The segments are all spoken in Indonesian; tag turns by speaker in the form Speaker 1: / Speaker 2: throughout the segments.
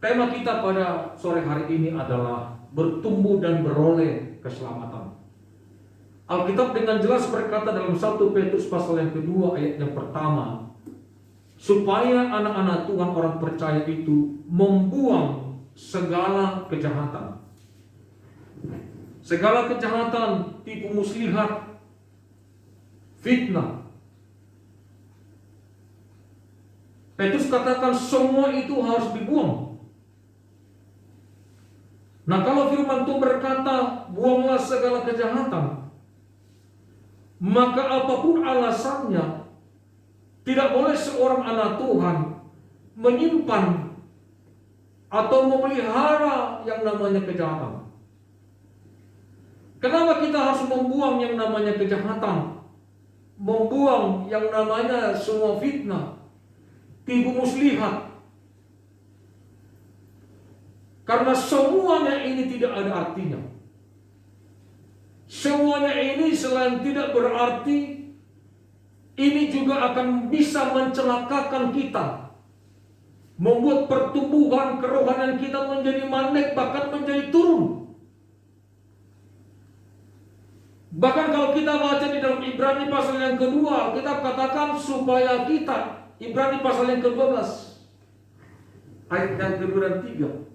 Speaker 1: Tema kita pada sore hari ini adalah bertumbuh dan beroleh keselamatan. Alkitab dengan jelas berkata dalam 1 Petrus pasal yang kedua ayat yang pertama, supaya anak-anak Tuhan orang percaya itu membuang segala kejahatan. Segala kejahatan, tipu muslihat, fitnah. Petrus katakan semua itu harus dibuang. Nah, kalau firman Tuhan berkata, buanglah segala kejahatan, maka apapun alasannya, tidak boleh seorang anak Tuhan menyimpan atau memelihara yang namanya kejahatan. Kenapa kita harus membuang yang namanya kejahatan? Membuang yang namanya semua fitnah, tipu muslihat. Karena semuanya ini tidak ada artinya. Semuanya ini selain tidak berarti, ini juga akan bisa mencelakakan kita, membuat pertumbuhan kerohanian kita menjadi mandek, bahkan menjadi turun. Bahkan kalau kita baca di dalam Ibrani pasal yang kedua, kita katakan supaya kita, Ibrani pasal yang ke-12 ayat yang kedua dan 3,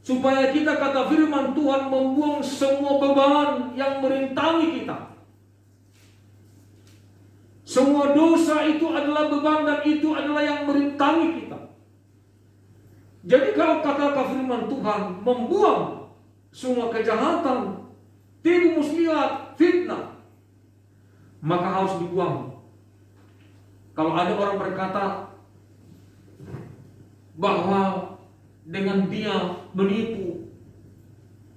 Speaker 1: supaya kita, kata firman Tuhan, membuang semua beban yang merintangi kita. Semua dosa itu adalah beban dan itu adalah yang merintangi kita. Jadi kalau kata firman Tuhan, membuang semua kejahatan, tipu muslihat, fitnah, maka harus dibuang. Kalau ada orang berkata bahwa dengan dia menipu,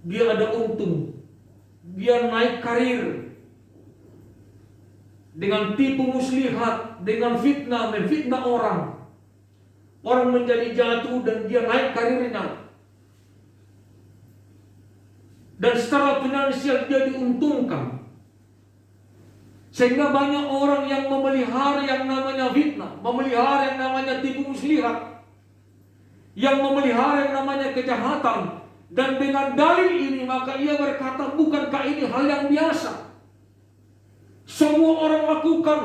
Speaker 1: dia ada untung, dia naik karir, dengan tipu muslihat, dengan fitnah, menfitnah orang, orang menjadi jatuh dan dia naik karirnya, dan secara finansial dia diuntungkan, sehingga banyak orang yang memelihara yang namanya fitnah, memelihara yang namanya tipu muslihat, yang memelihara yang namanya kejahatan, dan dengan dalil ini maka ia berkata, bukankah ini hal yang biasa? Semua orang lakukan.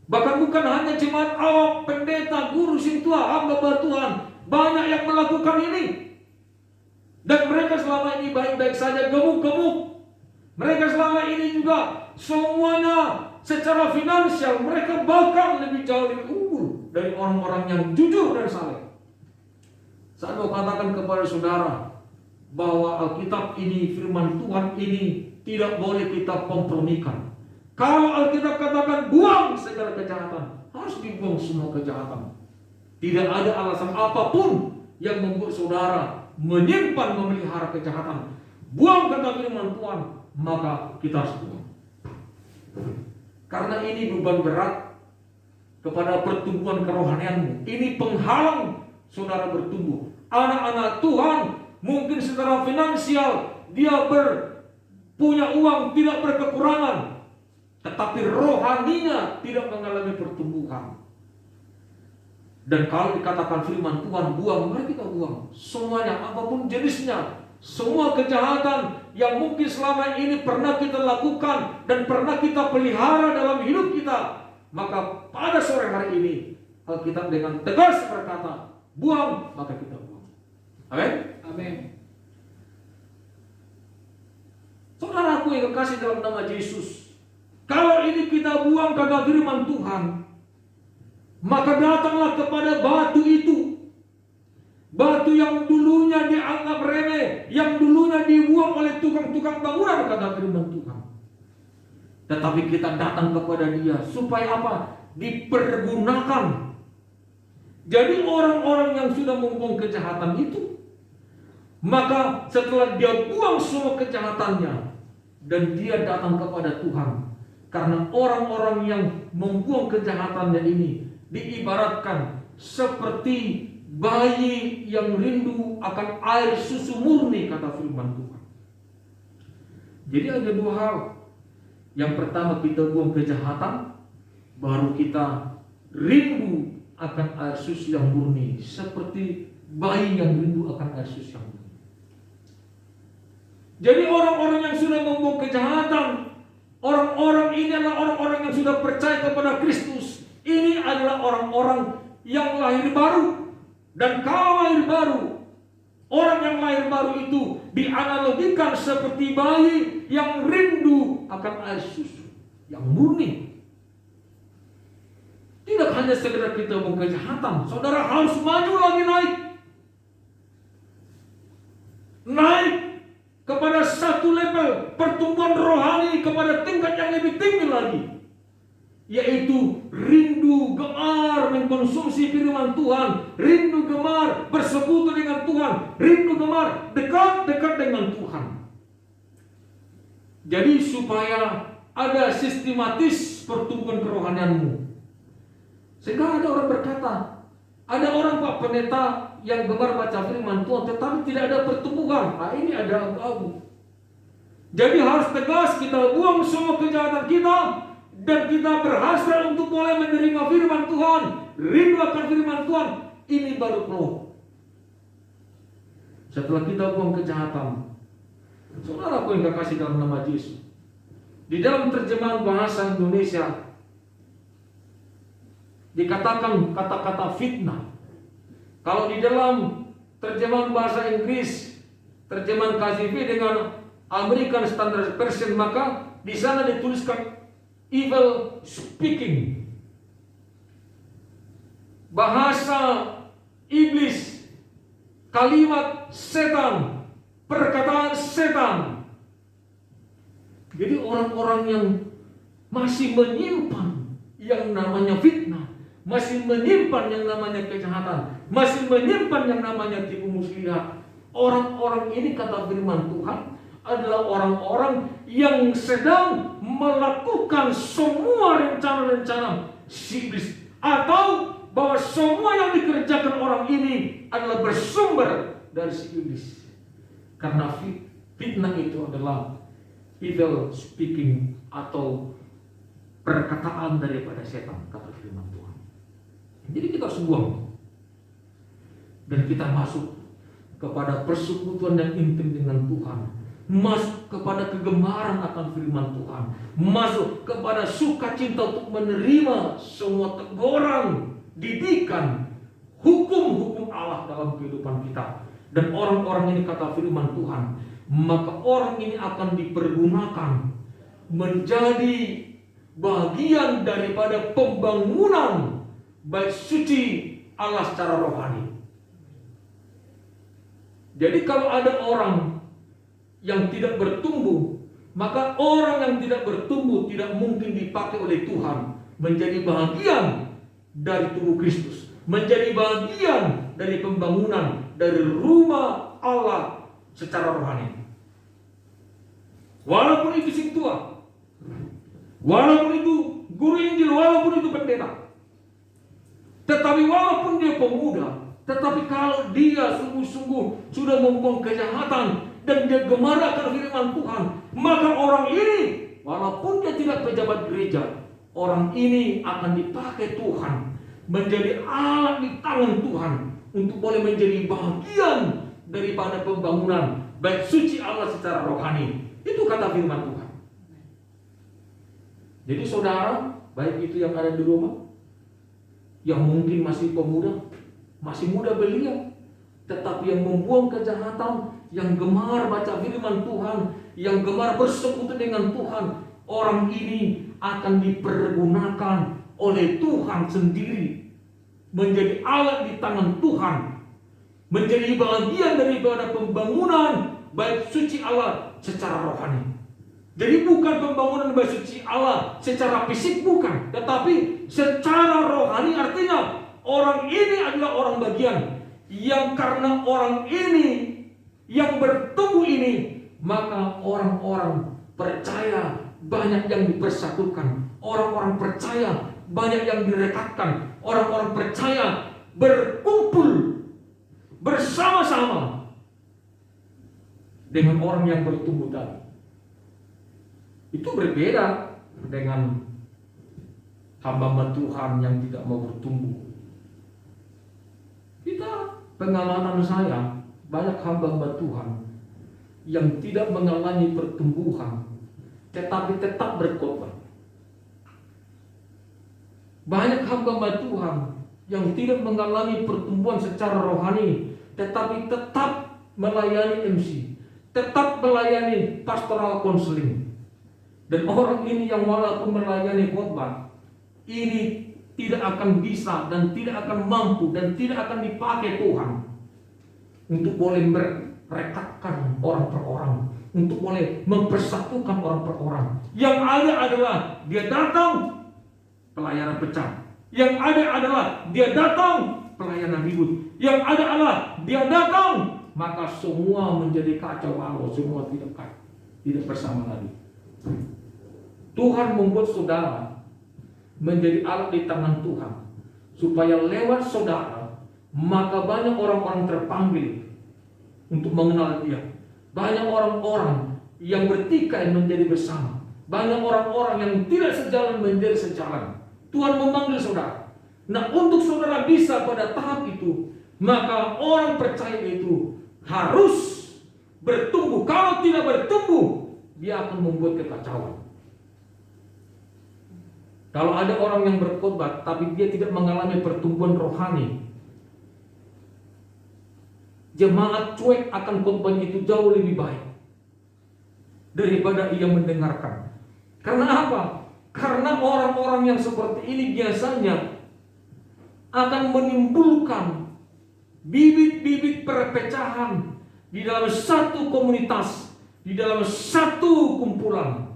Speaker 1: Bahkan bukan hanya jemaat awam, pendeta, guru, sintua, hamba Tuhan, banyak yang melakukan ini. Dan mereka selama ini baik-baik saja, gemuk-gemuk. Mereka selama ini juga semuanya secara finansial mereka bahkan lebih jauh lebih unggul dari orang-orang yang jujur dan saleh. Saya mau katakan kepada saudara bahwa Alkitab ini, firman Tuhan ini tidak boleh kita kompromikan. Kalau Alkitab katakan buang segala kejahatan, harus dibuang semua kejahatan. Tidak ada alasan apapun yang membuat saudara menyimpan, memelihara kejahatan. Buang, kata firman Tuhan, maka kita harus buang. Karena ini beban berat kepada pertumbuhan kerohanianmu. Ini penghalang saudara bertumbuh. Anak-anak Tuhan mungkin secara finansial dia punya uang, tidak berkekurangan, tetapi rohaninya tidak mengalami pertumbuhan. Dan kalau dikatakan firman Tuhan buang, mari kita buang semuanya, apapun jenisnya. Semua kejahatan yang mungkin selama ini pernah kita lakukan dan pernah kita pelihara dalam hidup kita, maka pada sore hari ini Alkitab dengan tegas berkata, buang, maka kita buang. Amin. Amin. Saudaraku yang kekasih dalam nama Yesus, kalau ini kita buang, kata firman Tuhan, maka datanglah kepada batu itu, batu yang dulunya dianggap remeh, yang dulunya dibuang oleh tukang-tukang bangunan, kata firman Tuhan. Tetapi kita datang kepada dia supaya apa? Dipergunakan. Jadi orang-orang yang sudah membuang kejahatan itu, maka setelah dia buang semua kejahatannya dan dia datang kepada Tuhan, karena orang-orang yang membuang kejahatannya ini diibaratkan seperti bayi yang rindu akan air susu murni, kata firman Tuhan. Jadi ada dua hal. Yang pertama, kita buang kejahatan, baru kita rindu akan air susu yang murni, seperti bayi yang rindu akan air susu yang murni. Jadi orang-orang yang sudah membuang kejahatan, orang-orang ini adalah orang-orang yang sudah percaya kepada Kristus. Ini adalah orang-orang yang lahir baru. Dan kalau lahir baru, orang yang lahir baru itu dianalogikan seperti bayi yang rindu akan air susu yang murni. Tidak hanya sekedar kita membuang kejahatan, saudara harus maju lagi naik kepada satu level pertumbuhan rohani, kepada tingkat yang lebih tinggi lagi, yaitu rindu gemar mengkonsumsi firman Tuhan, rindu gemar bersekutu dengan Tuhan, rindu gemar dekat dengan Tuhan. Jadi supaya ada sistematis pertumbuhan kerohanianmu. Sehingga ada orang berkata, ada orang Pak Pendeta yang gemar baca firman Tuhan tetapi tidak ada pertumbuhan. Nah, ini ada abu-abu. Jadi harus tegas, kita buang semua kejahatan kita dan kita berhasrat untuk mulai menerima firman Tuhan, rindu akan firman Tuhan. Ini baru flow. Setelah kita buang kejahatan, saudara, aku yang kasih dalam nama Yesus. Di dalam terjemahan bahasa Indonesia dikatakan kata-kata fitnah. Kalau di dalam terjemahan bahasa Inggris, terjemahan KJV dengan American Standard Version, maka di sana dituliskan evil speaking. Bahasa iblis, kalimat setan, perkataan setan. Jadi orang-orang yang masih menyimpan yang namanya fitnah, masih menyimpan yang namanya kejahatan, masih menyimpan yang namanya tipu muslihat. Orang-orang ini, kata firman Tuhan, adalah orang-orang yang sedang melakukan semua rencana-rencana si iblis, atau bahwa semua yang dikerjakan orang ini adalah bersumber dari si iblis. Karena fitnah itu adalah evil speaking atau perkataan daripada setan, kata firman Tuhan. Jadi kita harus buang dan kita masuk kepada persekutuan yang intim dengan Tuhan, masuk kepada kegemaran akan firman Tuhan, masuk kepada sukacita untuk menerima semua teguran, didikan, hukum-hukum Allah dalam kehidupan kita. Dan orang-orang ini, kata firman Tuhan, maka orang ini akan dipergunakan menjadi bagian daripada pembangunan bait suci Allah secara rohani. Jadi kalau ada orang yang tidak bertumbuh, maka orang yang tidak bertumbuh tidak mungkin dipakai oleh Tuhan menjadi bagian dari tubuh Kristus, menjadi bagian dari pembangunan dari rumah Allah secara rohani. Walaupun itu sing tua, walaupun itu guru Injil, walaupun itu pendeta, tetapi walaupun dia pemuda, tetapi kalau dia sungguh-sungguh sudah membuang kejahatan dan dia gemar akan firman Tuhan, maka orang ini, walaupun dia tidak pejabat gereja, orang ini akan dipakai Tuhan menjadi alat di tangan Tuhan untuk boleh menjadi bagian daripada pembangunan bait suci Allah secara rohani. Itu kata firman Tuhan. Jadi saudara, baik itu yang ada di rumah, yang mungkin masih pemuda, masih muda belia, tetapi yang membuang kejahatan, yang gemar baca firman Tuhan, yang gemar bersekutu dengan Tuhan, orang ini akan dipergunakan oleh Tuhan sendiri menjadi alat di tangan Tuhan, menjadi bagian daripada pembangunan bait suci Allah secara rohani. Jadi bukan pembangunan bait suci Allah secara fisik, bukan, tetapi secara rohani. Artinya orang ini adalah orang bagian yang karena orang ini yang bertumbuh ini, maka orang-orang percaya banyak yang dipersatukan, orang-orang percaya banyak yang direkatkan, orang-orang percaya berkumpul bersama-sama dengan orang yang bertumbuh tadi. Itu berbeda dengan hamba Tuhan yang tidak mau bertumbuh, Pengamatan saya, banyak hamba Tuhan yang tidak mengalami pertumbuhan, tetapi tetap berkhotbah. Banyak hamba Tuhan yang tidak mengalami pertumbuhan secara rohani, tetapi tetap melayani MC, tetap melayani pastoral counseling. Dan orang ini yang walaupun melayani khotbah, ini tidak akan bisa dan tidak akan mampu dan tidak akan dipakai Tuhan untuk boleh merekatkan orang per orang, untuk boleh mempersatukan orang per orang. Yang ada adalah dia datang pelayanan pecah. Yang ada adalah dia datang pelayanan ribut. Yang ada adalah dia datang, maka semua menjadi kacau balau, semua tidak bersama lagi. Tuhan membuat saudara menjadi alat di tangan Tuhan, supaya lewat saudara maka banyak orang-orang terpanggil untuk mengenal Dia. Banyak orang-orang yang bertikai menjadi bersama. Banyak orang-orang yang tidak sejalan menjadi sejalan. Tuhan memanggil saudara. Nah, untuk saudara bisa pada tahap itu, maka orang percaya itu harus bertumbuh. Kalau tidak bertumbuh, dia akan membuat kekacauan. Kalau ada orang yang berkhotbah tapi dia tidak mengalami pertumbuhan rohani, jemaat cuek akan khotbah itu jauh lebih baik daripada ia mendengarkan. Karena apa? Karena orang-orang yang seperti ini biasanya akan menimbulkan bibit-bibit perpecahan di dalam satu komunitas, di dalam satu kumpulan.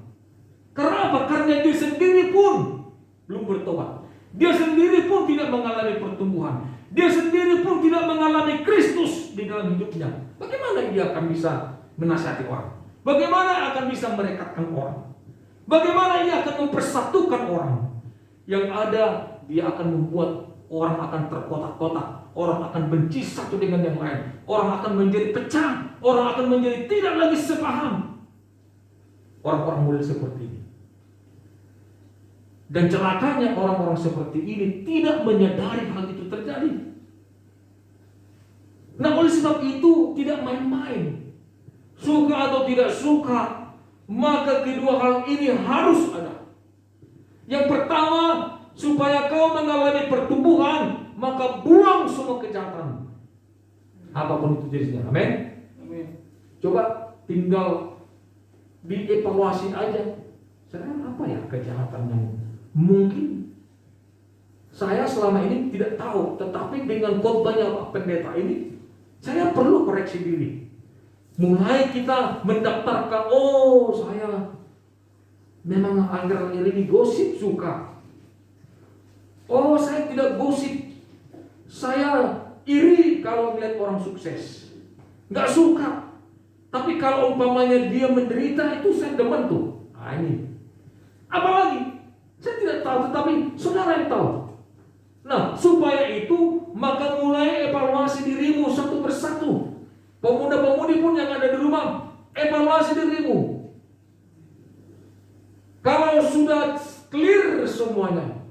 Speaker 1: Karena apa? Karena dia sendiri pun belum bertobat. Dia sendiri pun tidak mengalami pertumbuhan. Dia sendiri pun tidak mengalami Kristus di dalam hidupnya. Bagaimana dia akan bisa menasihati orang? Bagaimana akan bisa merekatkan orang? Bagaimana ia akan mempersatukan orang? Yang ada, dia akan membuat orang akan terkotak-kotak. Orang akan benci satu dengan yang lain. Orang akan menjadi pecah. Orang akan menjadi tidak lagi sepaham. Orang-orang mulai seperti ini. Dan celakanya orang-orang seperti ini tidak menyadari hal itu terjadi. Nah, oleh sebab itu tidak main-main. Suka atau tidak suka, maka kedua hal ini harus ada. Yang pertama, supaya kau mengalami pertumbuhan, maka buang semua kejahatan. Apapun itu jenisnya. Amin. Coba tinggal dievaluasi aja. Sekarang apa ya kejahatan yang mungkin saya selama ini tidak tahu, tetapi dengan khotbahnya Pak Pendeta ini, saya perlu koreksi diri. Mulai kita mendaftarkan, oh saya memang akhir-akhir ini gosip suka. Oh saya tidak gosip, saya iri kalau melihat orang sukses, nggak suka. Tapi kalau umpamanya dia menderita, itu saya demen tuh. Nah ini, apalagi saya tidak tahu, tetapi saudara yang tahu. Nah, supaya itu, maka mulai evaluasi dirimu satu persatu. Pemuda-pemudi pun yang ada di rumah, evaluasi dirimu. Kalau sudah clear semuanya,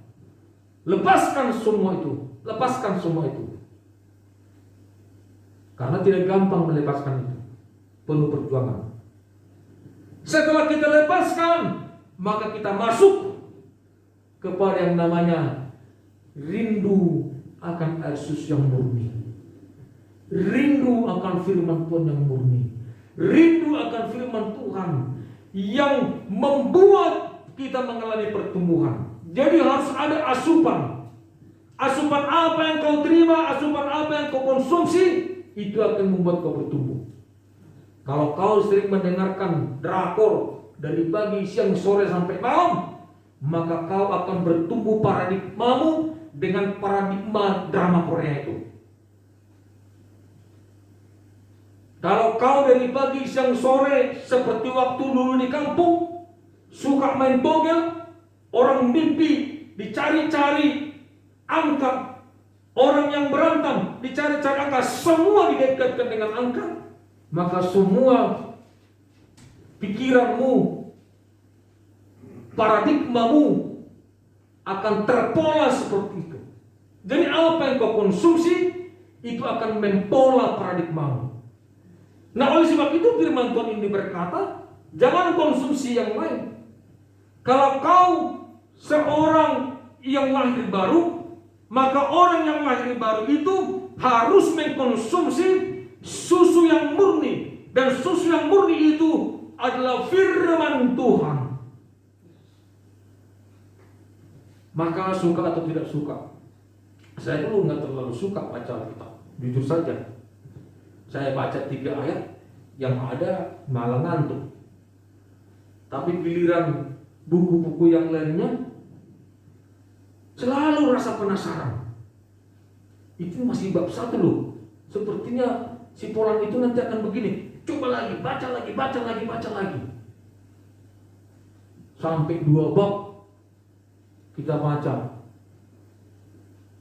Speaker 1: lepaskan semua itu. Lepaskan semua itu. Karena tidak gampang melepaskan itu. Penuh perjuangan. Setelah kita lepaskan, maka kita masuk kepada yang namanya rindu akan air susu yang murni, rindu akan firman Tuhan yang murni, rindu akan firman Tuhan yang membuat kita mengalami pertumbuhan. Jadi harus ada asupan. Asupan apa yang kau terima, asupan apa yang kau konsumsi, itu akan membuat kau bertumbuh. Kalau kau sering mendengarkan drakor dari pagi, siang, sore sampai malam, maka kau akan bertumbuh paradigmamu dengan paradigma drama Korea itu. Kalau kau dari pagi, siang, sore seperti waktu dulu di kampung, suka main togel, orang mimpi dicari-cari angka, orang yang berantem dicari-cari angka, semua dikaitkan dengan angka, maka semua pikiranmu, paradigmamu akan terpola seperti itu. Jadi apa yang kau konsumsi, itu akan mempola paradigmamu. Nah, oleh sebab itu firman Tuhan ini berkata, jangan konsumsi yang lain. Kalau kau seorang yang lahir baru, maka orang yang lahir baru itu harus mengkonsumsi susu yang murni. Dan susu yang murni itu adalah firman Tuhan. Maka suka atau tidak suka, saya dulu nggak terlalu suka baca Alkitab, jujur saja. Saya baca 3 ayat, yang ada malah ngantuk. Tapi giliran buku-buku yang lainnya, selalu rasa penasaran. Itu masih bab 1 loh. Sepertinya si Polan itu nanti akan begini. Coba lagi, baca lagi, baca lagi, baca lagi. Sampai 2 bab kita baca.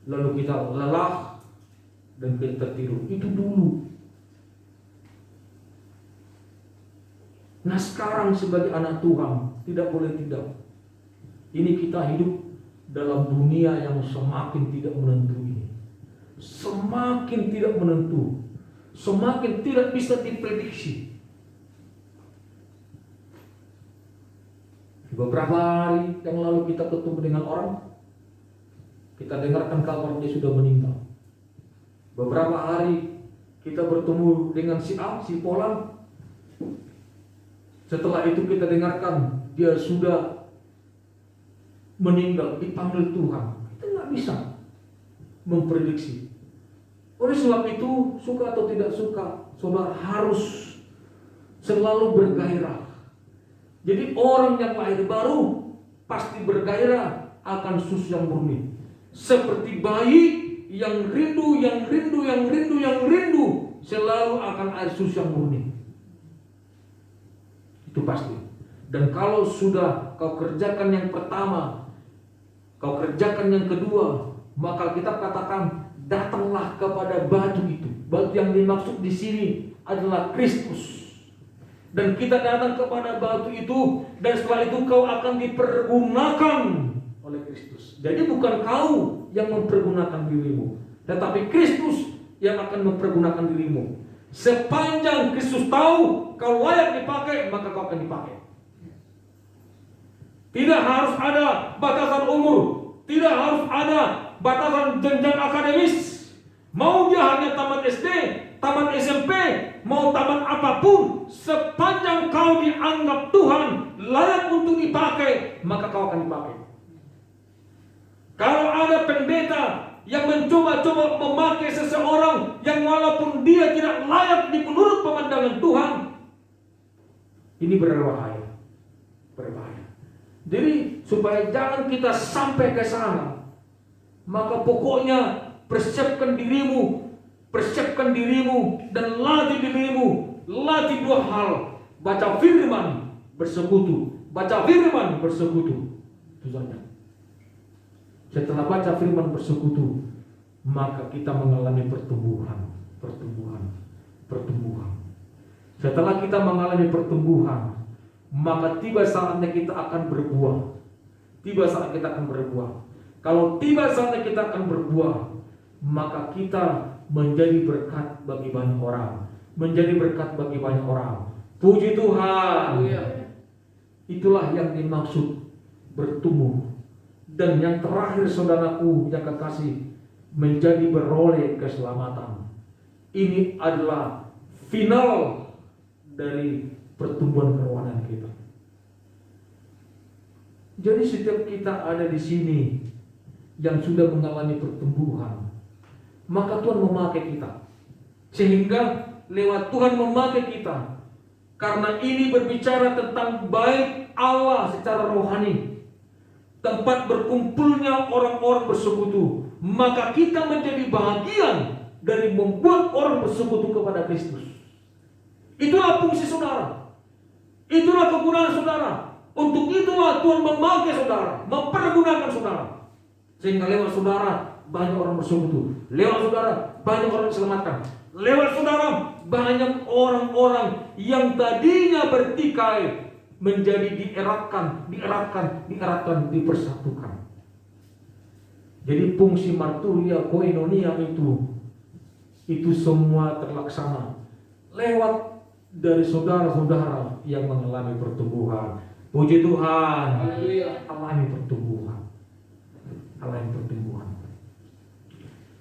Speaker 1: Lalu kita lelah dan kita tertidur. Itu dulu. Nah, sekarang sebagai anak Tuhan tidak boleh tidak. Ini kita hidup dalam dunia yang semakin tidak menentu ini. Semakin tidak menentu, semakin tidak bisa diprediksi. Beberapa hari yang lalu kita ketemu dengan orang, kita dengarkan kabar dia sudah meninggal. Beberapa hari kita bertemu dengan si A, si Polan. Setelah itu kita dengarkan dia sudah meninggal, dipanggil Tuhan. Kita nggak bisa memprediksi. Oleh sebab itu, suka atau tidak suka, saudara harus selalu bergairah. Jadi orang yang lahir baru pasti bergairah akan susu yang murni. Seperti bayi yang rindu, selalu akan air susu yang murni. Itu pasti. Dan kalau sudah kau kerjakan yang pertama, kau kerjakan yang kedua, maka kita katakan, datanglah kepada batu itu. Batu yang dimaksud di sini adalah Kristus. Dan kita datang kepada batu itu, dan setelah itu kau akan dipergunakan oleh Kristus. Jadi bukan kau yang mempergunakan dirimu, tetapi Kristus yang akan mempergunakan dirimu. Sepanjang Kristus tahu kau layak dipakai, maka kau akan dipakai. Tidak harus ada batasan umur, tidak harus ada batasan jenjang akademis. Mau dia hanya tamat SD, tamat SMP, mau tamat apapun, sepanjang kau dianggap Tuhan layak untuk dipakai, maka kau akan dipakai. Kalau ada pendeta yang mencoba-coba memakai seseorang yang walaupun dia tidak layak menurut pemandangan Tuhan, ini berbahaya. Berbahaya. Jadi supaya jangan kita sampai ke sana, maka pokoknya persiapkan dirimu dan latih dirimu. Latih 2 hal, baca firman, bersekutu. Baca firman, bersekutu. Itu saja. Setelah baca firman, bersekutu, maka kita mengalami pertumbuhan. Setelah kita mengalami pertumbuhan, maka tiba saatnya kita akan berbuah. Kalau tiba saatnya kita akan berbuah, maka kita menjadi berkat bagi banyak orang. Puji Tuhan. Itulah yang dimaksud bertumbuh. Dan yang terakhir, saudaraku yang kekasih, menjadi beroleh keselamatan. Ini adalah final dari pertumbuhan kerohanian kita. Jadi setiap kita ada di sini yang sudah mengalami pertumbuhan, maka Tuhan memakai kita. Sehingga lewat Tuhan memakai kita, karena ini berbicara tentang baik Allah secara rohani, tempat berkumpulnya orang-orang bersekutu, maka kita menjadi bagian dari membuat orang bersekutu kepada Kristus. Itulah fungsi saudara, itulah kegunaan saudara. Untuk itulah Tuhan memakai saudara, mempergunakan saudara, sehingga lewat saudara banyak orang bersekutu, lewat saudara banyak orang diselamatkan, lewat saudara banyak orang-orang yang tadinya bertikai menjadi dieratkan, dipersatukan. Jadi fungsi marturia koinonia itu itu semua terlaksana lewat dari saudara-saudara yang mengalami pertumbuhan. Puji Tuhan. Alami pertumbuhan. Alami pertumbuhan.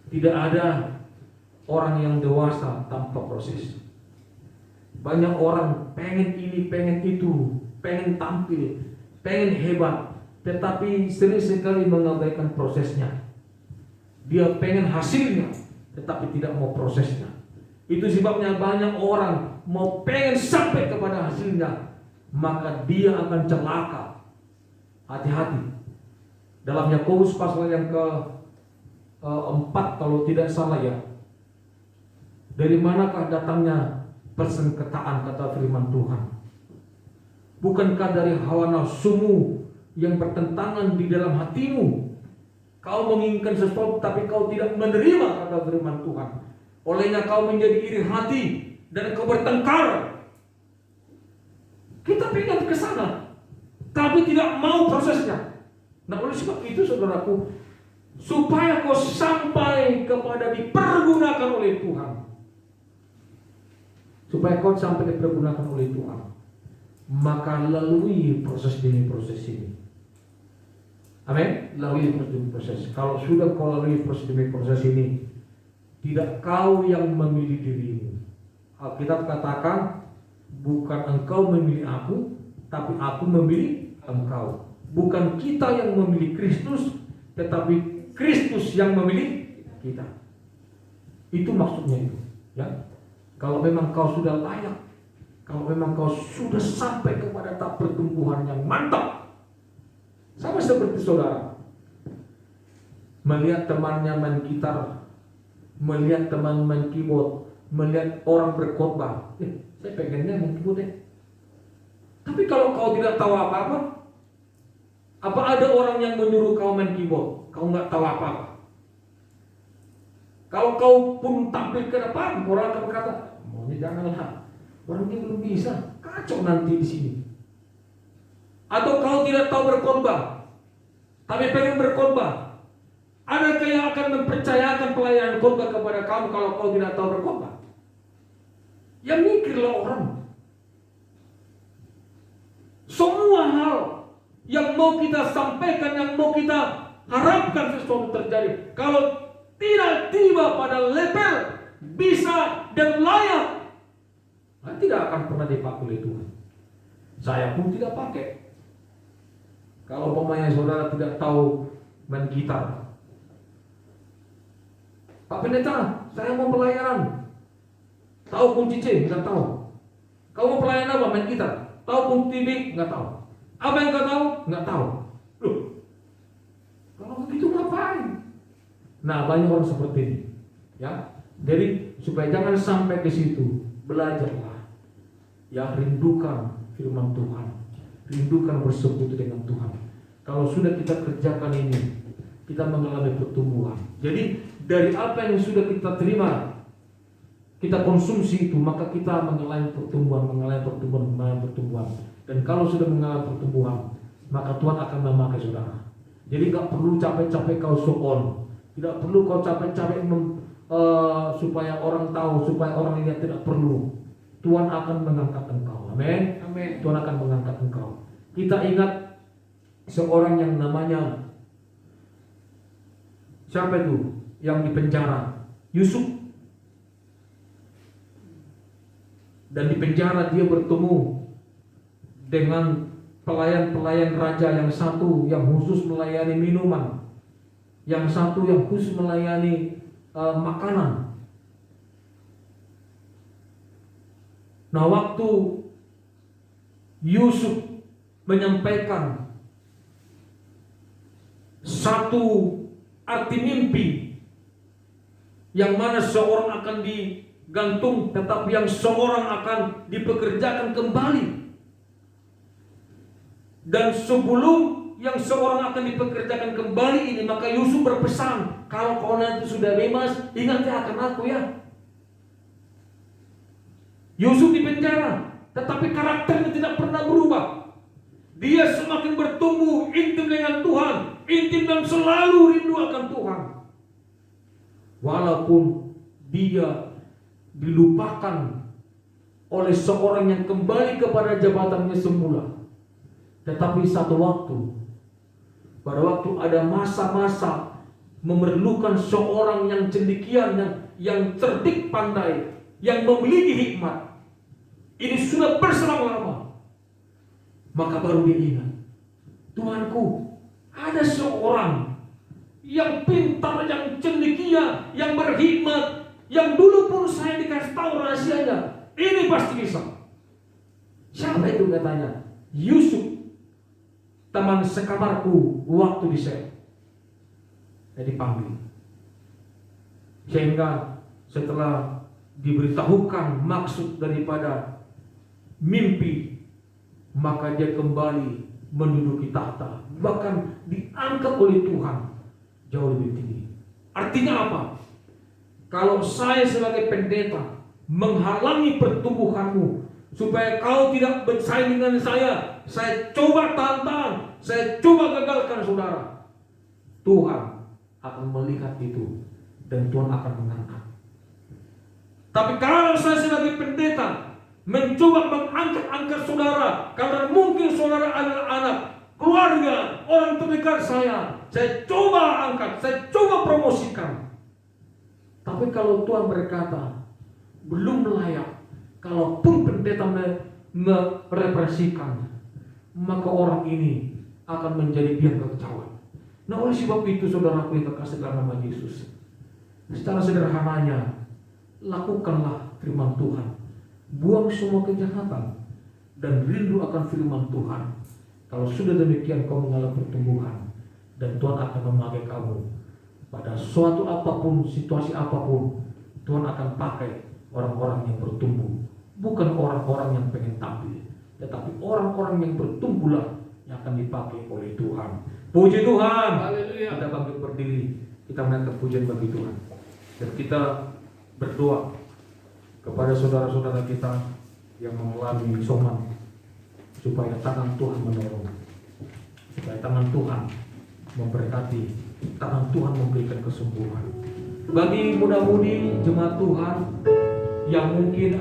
Speaker 1: Tidak ada orang yang dewasa tanpa proses. Banyak orang pengen ini, pengen itu, pengen tampil, pengen hebat, tetapi sering sekali mengabaikan prosesnya. Dia pengen hasilnya, tetapi tidak mau prosesnya. Itu sebabnya banyak orang mau pengen sampai kepada hasilnya, maka dia akan celaka. Hati-hati. Dalam Yakobus pasal yang ke-4 kalau tidak salah ya. Dari manakah datangnya persengketaan, kata firman Tuhan? Bukankah dari hawa nafsumu yang bertentangan di dalam hatimu? Kau menginginkan sesuatu tapi kau tidak menerima, kata firman Tuhan. Olehnya kau menjadi iri hati dan kau bertengkar. Kita ingin ke sana, tapi tidak mau prosesnya. Nah, oleh sebab itu saudaraku, supaya kau sampai kepada dipergunakan oleh Tuhan, supaya kau sampai dipergunakan oleh Tuhan, maka lalui proses demi proses ini. Amin. Lalui proses demi proses. Kalau sudah kau lalui proses demi proses ini, tidak kau yang memilih dirimu. Alkitab katakan, bukan engkau memilih aku, tapi aku memilih engkau. Bukan kita yang memilih Kristus, tetapi Kristus yang memilih kita. Itu maksudnya itu, ya. Kalau memang kau sudah layak, kalau memang kau sudah sampai kepada tahap pertumbuhan yang mantap, sama seperti saudara melihat temannya main gitar, melihat teman main keyboard, melihat orang berkhotbah, saya pengennya main keyboard deh. Tapi kalau kau tidak tahu apa-apa, apa ada orang yang menyuruh kau main keyboard, kau nggak tahu apa-apa? Kalau kau pun tampil ke depan, orang akan berkata, maunya janganlah, orang ini belum bisa, kacau nanti di sini. Atau kau tidak tahu berkhotbah, tapi pengen berkhotbah, adakah yang akan mempercayakan pelayanan khotbah kepada kamu kalau kau tidak tahu berkhotbah? Ya mikirlah orang. Semua hal yang mau kita sampaikan, yang mau kita harapkan sesuatu terjadi, kalau tidak tiba pada level bisa dan layak, tidak akan pernah dipakai oleh Tuhan. Saya pun tidak pakai. Kalau pemain saudara tidak tahu main gitar, Pak Pendeta, saya mau pelayanan, tahu kunci C? Nggak tahu. Kau mau pelayanan apa? Main gitar, tahu kunci B? Nggak tahu. Apa yang kau tahu? Nggak tahu. Loh, kalau begitu ngapain? Nah, banyak orang seperti ini, ya. Jadi supaya jangan sampai ke situ, belajarlah, ya, rindukan firman Tuhan, rindukan bersekutu dengan Tuhan. Kalau sudah kita kerjakan ini, kita mengalami pertumbuhan. Jadi dari apa yang sudah kita terima, kita konsumsi itu, maka kita mengalami pertumbuhan. Dan kalau sudah mengalami pertumbuhan, maka Tuhan akan memakai saudara. Jadi nggak perlu capek-capek kau show on, tidak perlu kau capek-capek supaya orang tahu, supaya orang lihat, tidak perlu. Tuhan akan mengangkat engkau. Amin. Amin. Tuhan akan mengangkat engkau. Kita ingat seorang yang namanya siapa itu yang di penjara, Yusuf. Dan di penjara dia bertemu dengan pelayan-pelayan raja, yang satu yang khusus melayani minuman, yang satu yang khusus melayani makanan. Nah, waktu Yusuf menyampaikan satu arti mimpi, yang mana seorang akan digantung, tetapi yang seorang akan dipekerjakan kembali. Dan sebelum yang seorang akan dipekerjakan kembali ini, maka Yusuf berpesan, kalau kau nanti sudah bebas, ingatlah akan aku ya. Yusuf di penjara, tetapi karakternya tidak pernah berubah. Dia semakin bertumbuh intim dengan Tuhan, intim dan selalu rindu akan Tuhan. Walaupun dia dilupakan oleh seorang yang kembali kepada jabatannya semula. Tetapi satu waktu, pada waktu ada masa-masa memerlukan seorang yang cendekian, yang cerdik pandai, yang memiliki hikmat. Ini sudah berselang lama. Maka baru dia ingat, Tuanku, ada seorang yang pintar, yang cendekia, yang berhikmat, yang dulu pun saya dikasih tahu rahasianya. Ini pasti bisa. Siapa itu katanya? Yusuf, teman sekamarku waktu di sel. Jadi panggil. Sehingga setelah diberitahukan maksud daripada mimpi, maka dia kembali menduduki tahta, bahkan diangkat oleh Tuhan jauh lebih tinggi. Artinya apa? Kalau saya sebagai pendeta menghalangi pertumbuhanmu supaya kau tidak bersaing dengan saya coba tantang, saya coba gagalkan saudara, Tuhan akan melihat itu dan Tuhan akan mengangkat. Tapi kalau saya sebagai pendeta mencoba mengangkat saudara, karena mungkin saudara adalah anak, keluarga, orang terdekat saya coba angkat, saya coba promosikan. Tapi kalau Tuhan berkata belum layak, kalaupun pendeta merepresikan, maka orang ini akan menjadi biang kekacauan. Nah, oleh sebab itu saudaraku yang terkasih dalam nama Yesus, secara sederhananya lakukanlah firman Tuhan, buang semua kejahatan dan rindu akan firman Tuhan. Kalau sudah demikian kau mengalami pertumbuhan, dan Tuhan akan memakai kamu pada suatu apapun, situasi apapun. Tuhan akan pakai orang-orang yang bertumbuh, bukan orang-orang yang pengen tampil, tetapi orang-orang yang bertumbuhlah yang akan dipakai oleh Tuhan. Puji Tuhan. Haleluya. Kita bangkit berdiri, kita menaikkan pujian bagi Tuhan, dan kita berdoa kepada saudara-saudara kita yang mengalami isoman, supaya tangan Tuhan menolong, supaya tangan Tuhan memberkati, tangan Tuhan memberikan kesembuhan. Bagi muda-mudi jemaat Tuhan yang mungkin